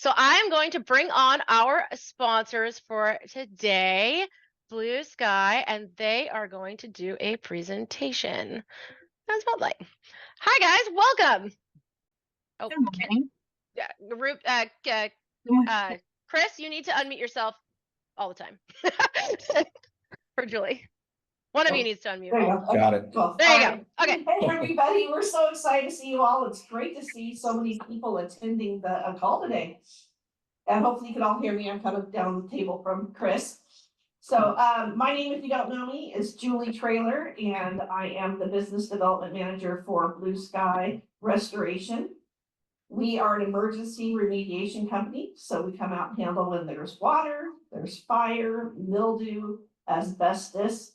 So I am going to bring on our sponsors for today, BluSky, and they are going to do a presentation on Spotlight. Hi guys, welcome. Oh, Chris, you need to unmute yourself all the time. For Julie. One of you needs to unmute. There you go. Got it. Cool. There you go. Okay. Hey, everybody. We're so excited to see you all. It's great to see so many people attending the call today. And hopefully you can all hear me. I'm kind of down the table from Chris. So my name, if you don't know me, is Julie Traylor, and I am the Business Development Manager for BluSky Restoration. We are an emergency remediation company. So we come out and handle when there's water, there's fire, mildew, asbestos,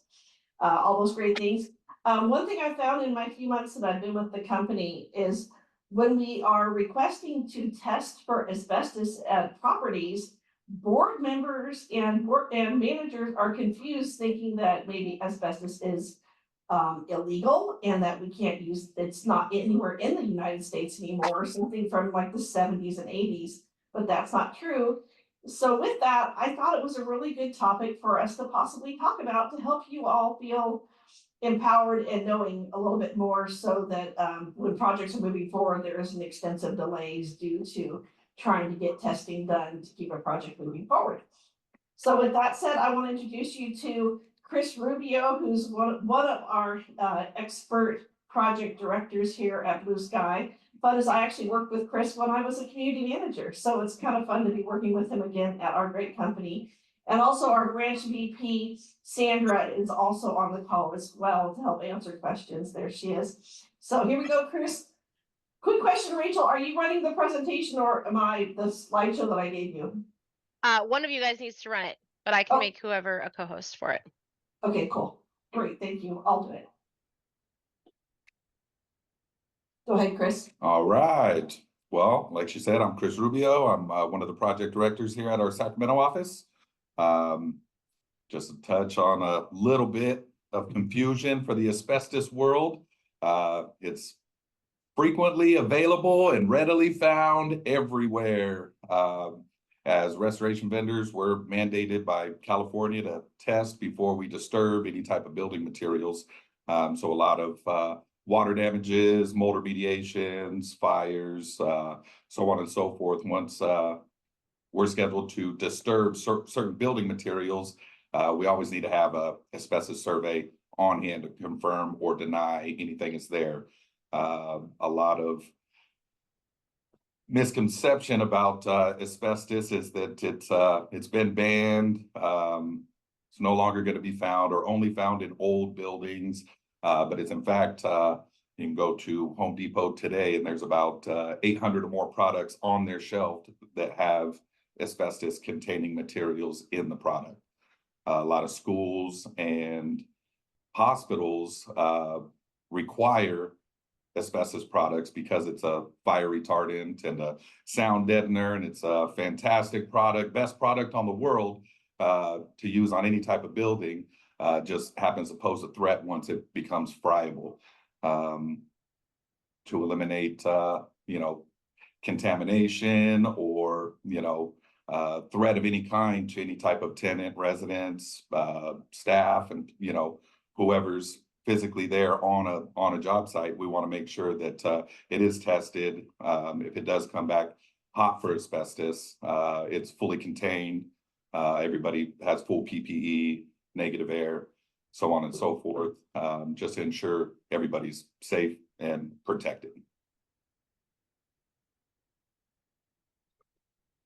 all those great things. One thing I found in my few months that I've been with the company is when we are requesting to test for asbestos at properties, board members and managers are confused, thinking that maybe asbestos is illegal and that we can't use, it's not anywhere in the United States anymore, or something from like the 70s and 80s, but that's not true. So with that, I thought it was a really good topic for us to possibly talk about to help you all feel empowered and knowing a little bit more, so that when projects are moving forward, there isn't extensive delays due to trying to get testing done to keep a project moving forward. So with that said, I want to introduce you to Chris Rubio, who's one of our expert project directors here at BluSky. Fun is I actually worked with Chris when I was a community manager, so it's kind of fun to be working with him again at our great company. And also our branch VP, Sandra, is also on the call as well to help answer questions. There she is. So here we go, Chris. Quick question, Rachel, are you running the presentation or am I the slideshow that I gave you? One of you guys needs to run it, but I can make whoever a co-host for it. Okay, cool. Great, thank you. I'll do it. Go ahead, Chris. All right. Well, like she said, I'm Chris Rubio. I'm one of the project directors here at our Sacramento office. Just to touch on a little bit of confusion for the asbestos world. It's frequently available and readily found everywhere. As restoration vendors, we're mandated by California to test before we disturb any type of building materials. So a lot of water damages, mold remediations, fires, so on and so forth. Once we're scheduled to disturb certain building materials, we always need to have a asbestos survey on hand to confirm or deny anything is there. A lot of misconception about asbestos is that it's been banned. It's no longer going to be found or only found in old buildings, but it's in fact, you can go to Home Depot today and there's about 800 or more products on their shelf that have asbestos containing materials in the product. A lot of schools and hospitals require asbestos products because it's a fire retardant and a sound deadener, and it's a fantastic product, best product on the world to use on any type of building. Just happens to pose a threat once it becomes friable. To eliminate contamination or threat of any kind to any type of tenant, residents, staff, and whoever's physically there on a job site, we want to make sure that it is tested. If it does come back hot for asbestos, it's fully contained. Everybody has full PPE, negative air, so on and so forth, just to ensure everybody's safe and protected.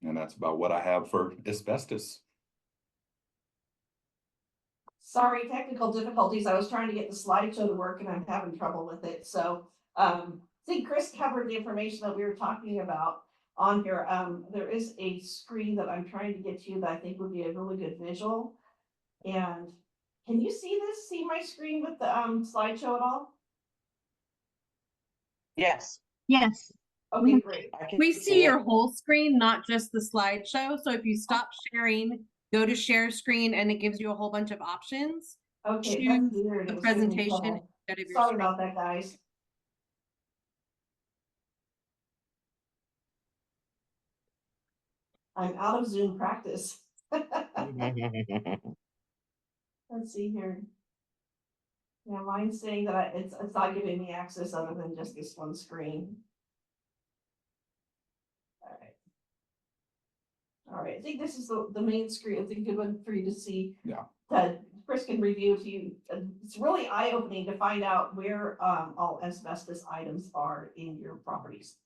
And that's about what I have for asbestos. Sorry, technical difficulties. I was trying to get the slideshow to work and I'm having trouble with it. So I think Chris covered the information that we were talking about on here. There is a screen that I'm trying to get to you that I think would be a really good visual. And can you see this? See my screen with the slideshow at all? Yes. Yes. Okay, great. We see your whole screen, not just the slideshow. So if you stop sharing, go to share screen and it gives you a whole bunch of options. Okay, Choose that's weird. the presentation instead of your Sorry screen. about that, guys. I'm out of Zoom practice. Let's see here. Yeah, mine's saying that it's not giving me access other than just this one screen. All right. All right, I think this is the main screen. It's a good one for you to see. Yeah. That Chris can review to you. It's really eye-opening to find out where all asbestos items are in your properties.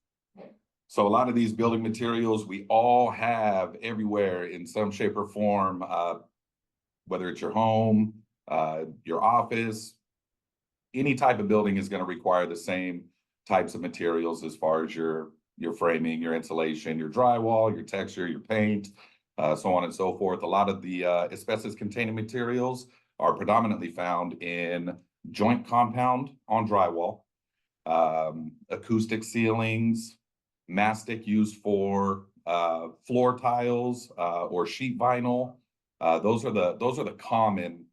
So a lot of these building materials, we all have everywhere in some shape or form, whether it's your home, your office, any type of building is going to require the same types of materials as far as your framing, your insulation, your drywall, your texture, your paint, so on and so forth. A lot of the asbestos containing materials are predominantly found in joint compound on drywall, acoustic ceilings, mastic used for floor tiles or sheet vinyl. Those are the common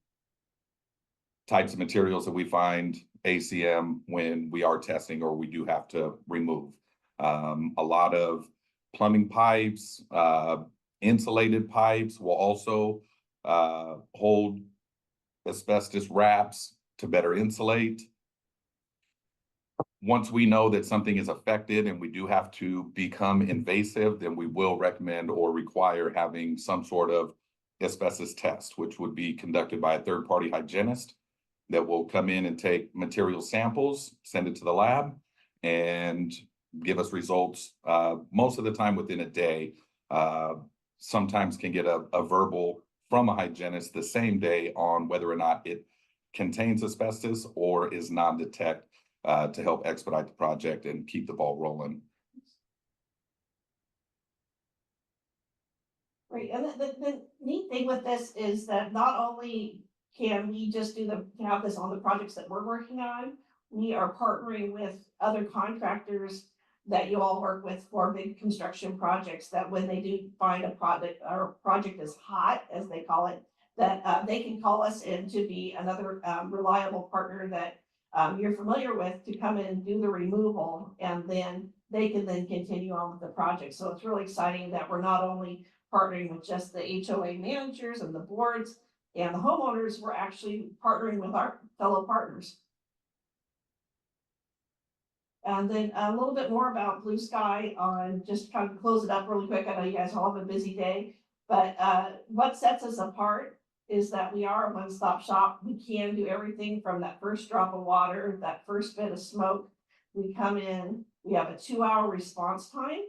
types of materials that we find ACM when we are testing or we do have to remove. A lot of plumbing pipes, insulated pipes will also hold asbestos wraps to better insulate. Once we know that something is affected and we do have to become invasive, then we will recommend or require having some sort of asbestos test, which would be conducted by a third-party hygienist that will come in and take material samples, send it to the lab, and give us results most of the time within a day. Sometimes can get a verbal from a hygienist the same day on whether or not it contains asbestos or is non-detect to help expedite the project and keep the ball rolling. Right, and the neat thing with this is that not only can we just have this on the projects that we're working on, we are partnering with other contractors that you all work with for big construction projects, that when they do find a project or project is hot, as they call it, that they can call us in to be another reliable partner that you're familiar with to come in and do the removal, and then they can then continue on with the project. So it's really exciting that we're not only partnering with just the HOA managers and the boards and the homeowners, we're actually partnering with our fellow partners. And then a little bit more about BluSky on just kind of close it up really quick. I know you guys all have a busy day, but what sets us apart is that we are a one-stop shop. We can do everything from that first drop of water, that first bit of smoke. We come in, we have a 2-hour response time,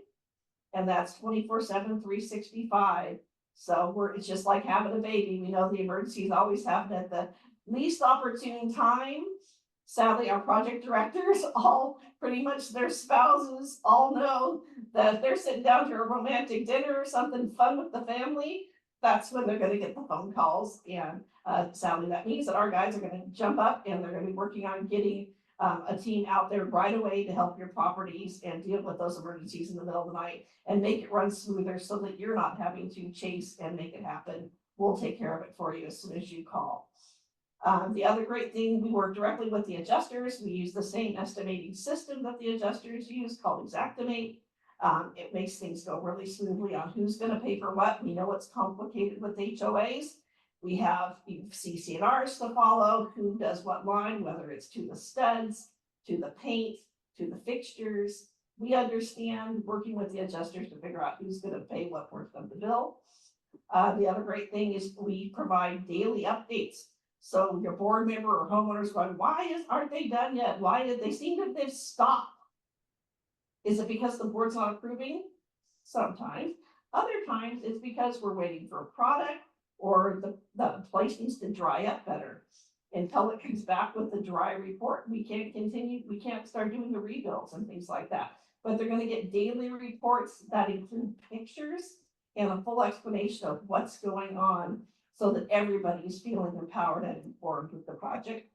and that's 24/7, 365. So it's just like having a baby. We know the emergencies always happen at the least opportune time. Sadly, our project directors, all pretty much their spouses, all know that if they're sitting down to a romantic dinner or something fun with the family, that's when they're going to get the phone calls. And sadly, that means that our guys are going to jump up and they're going to be working on getting a team out there right away to help your properties and deal with those emergencies in the middle of the night and make it run smoother so that you're not having to chase and make it happen. We'll take care of it for you as soon as you call. The other great thing, we work directly with the adjusters. We use the same estimating system that the adjusters use called Xactimate. It makes things go really smoothly on who's going to pay for what. We know it's complicated with HOAs. We have CC&Rs to follow, who does what line, whether it's to the studs, to the paint, to the fixtures. We understand working with the adjusters to figure out who's going to pay what portion of the bill. The other great thing is we provide daily updates. So your board member or homeowners going, aren't they done yet? Why did they seem to have stopped? Is it because the board's not approving? Sometimes. Other times it's because we're waiting for a product or the place needs to dry up better. Until it comes back with the dry report, we can't start doing the rebuilds and things like that. But they're going to get daily reports that include pictures and a full explanation of what's going on, so that everybody is feeling empowered and informed with the project.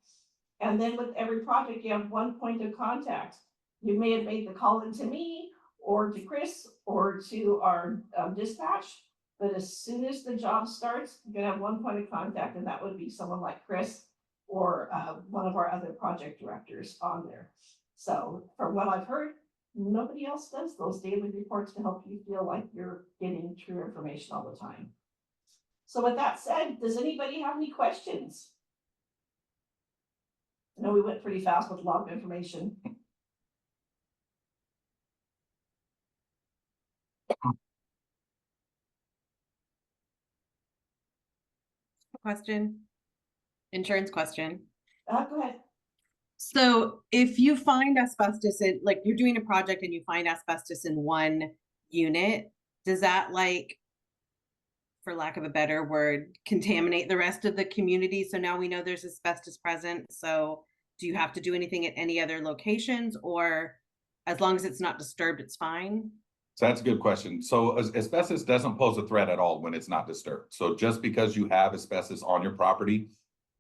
And then with every project, you have one point of contact. You may have made the call into me or to Chris or to our dispatch, but as soon as the job starts, you're gonna have one point of contact, and that would be someone like Chris or one of our other project directors on there. So from what I've heard, Nobody else does those daily reports to help you feel like you're getting true information all the time. So with that said, does anybody have any questions? I know we went pretty fast with a lot of information. Question. Insurance question. Go ahead. So if you find asbestos in, like you're doing a project and you find asbestos in one unit, does that, like, for lack of a better word, contaminate the rest of the community? So now we know there's asbestos present. So do you have to do anything at any other locations, or as long as it's not disturbed, it's fine? So that's a good question. So asbestos doesn't pose a threat at all when it's not disturbed. So just because you have asbestos on your property,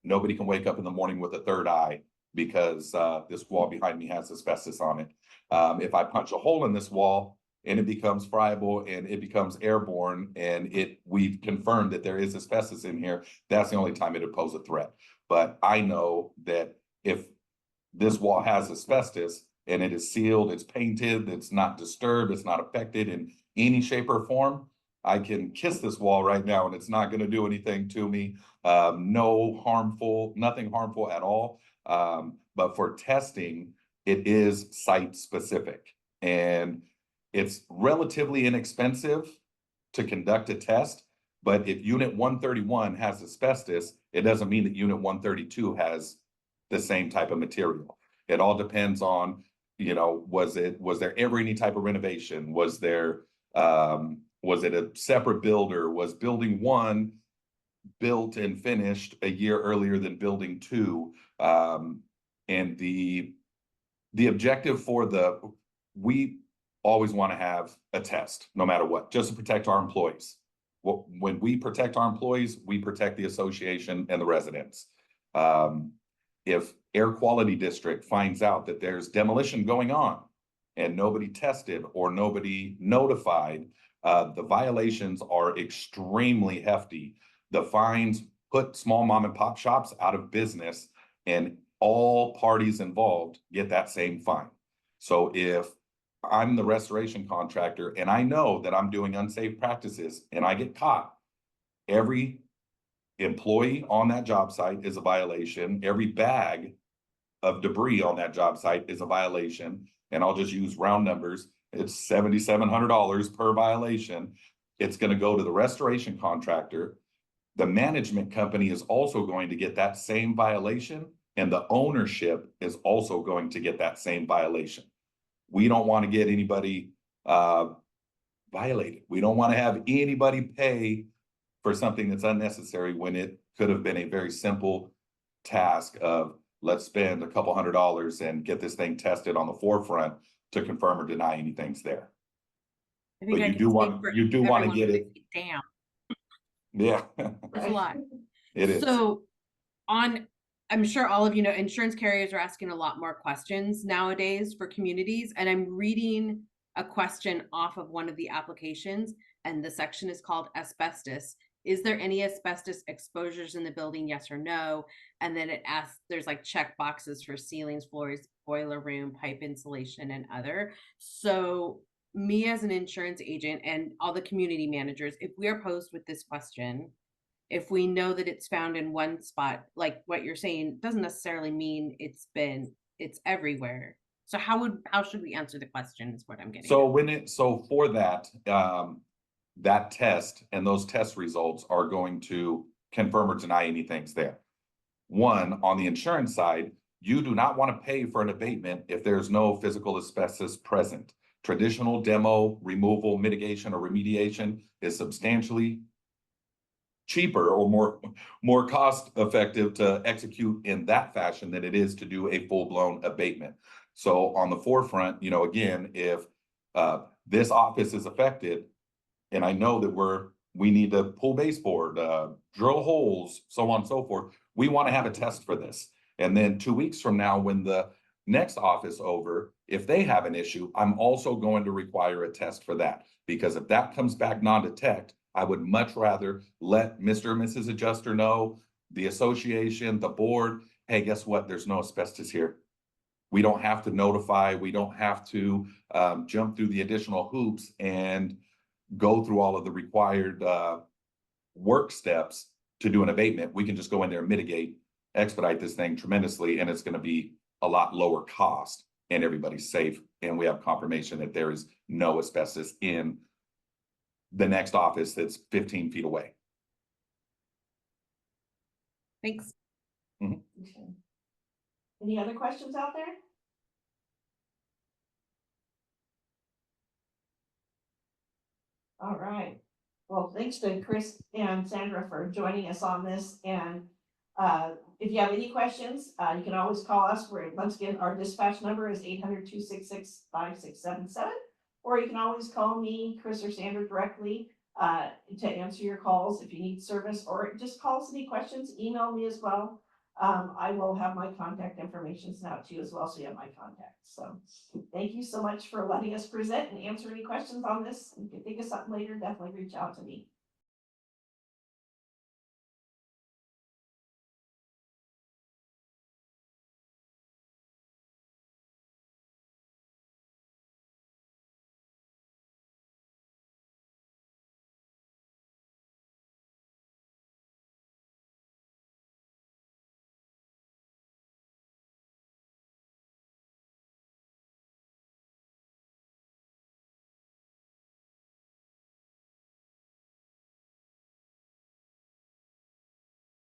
nobody can wake up in the morning with a third eye because this wall behind me has asbestos on it. If I punch a hole in this wall and it becomes friable and it becomes airborne and we've confirmed that there is asbestos in here, that's the only time it would pose a threat. But I know that if this wall has asbestos and it is sealed, it's painted, it's not disturbed, it's not affected in any shape or form, I can kiss this wall right now and it's not going to do anything to me. Nothing harmful at all. But for testing, it is site specific, and it's relatively inexpensive to conduct a test. But if unit 131 has asbestos, it doesn't mean that unit 132 has the same type of material. It all depends on, was there ever any type of renovation? Was it a separate builder? Was building 1 built and finished a year earlier than building 2? And the objective we always want to have a test no matter what, just to protect our employees. When we protect our employees, we protect the association and the residents. If Air Quality District finds out that there's demolition going on and nobody tested or nobody notified, the violations are extremely hefty. The fines put small mom and pop shops out of business, and all parties involved get that same fine. So if I'm the restoration contractor and I know that I'm doing unsafe practices and I get caught, every employee on that job site is a violation. Every bag of debris on that job site is a violation. And I'll just use round numbers. It's $7,700 per violation. It's going to go to the restoration contractor. The management company is also going to get that same violation, and the ownership is also going to get that same violation. We don't want to get anybody violated. We don't want to have anybody pay for something that's unnecessary when it could have been a very simple task of, let's spend a couple $100 and get this thing tested on the forefront to confirm or deny anything's there. But you do want to get it. Damn. Yeah. That's a lot. It is. So I'm sure all of you know, insurance carriers are asking a lot more questions nowadays for communities. And I'm reading a question off of one of the applications, and the section is called asbestos. Is there any asbestos exposures in the building? Yes or no? And then it asks, there's like check boxes for ceilings, floors, boiler room, pipe insulation, and other. So me as an insurance agent and all the community managers, if we are posed with this question, if we know that it's found in one spot, like what you're saying, doesn't necessarily mean it's everywhere. So how should we answer the question is what I'm getting at. So for that, that test and those test results are going to confirm or deny anything's there. One, on the insurance side, you do not want to pay for an abatement if there's no physical asbestos present. Traditional demo, removal, mitigation, or remediation is substantially cheaper or more cost effective to execute in that fashion than it is to do a full-blown abatement. So on the forefront, again, if this office is affected, and I know that we need to pull baseboard, drill holes, so on and so forth, we want to have a test for this. And then 2 weeks from now, when the next office over, if they have an issue, I'm also going to require a test for that. Because if that comes back non-detect, I would much rather let Mr. and Mrs. Adjuster know, the association, the board, hey, guess what? There's no asbestos here. We don't have to notify, we don't have to jump through the additional hoops and go through all of the required work steps to do an abatement. We can just go in there and mitigate, expedite this thing tremendously, and it's going to be a lot lower cost, and everybody's safe. And we have confirmation that there is no asbestos in the next office that's 15 feet away. Thanks. Okay. Any other questions out there? All right. Well, thanks to Chris and Sandra for joining us on this. And if you have any questions, you can always call us. Once again, our dispatch number is 800-266-5677. Or you can always call me, Chris, or Sandra directly to answer your calls if you need service, or just call us any questions, email me as well. I will have my contact information sent out to you as well, so you have my contacts. So thank you so much for letting us present and answer any questions on this. If you think of something later, definitely reach out to me.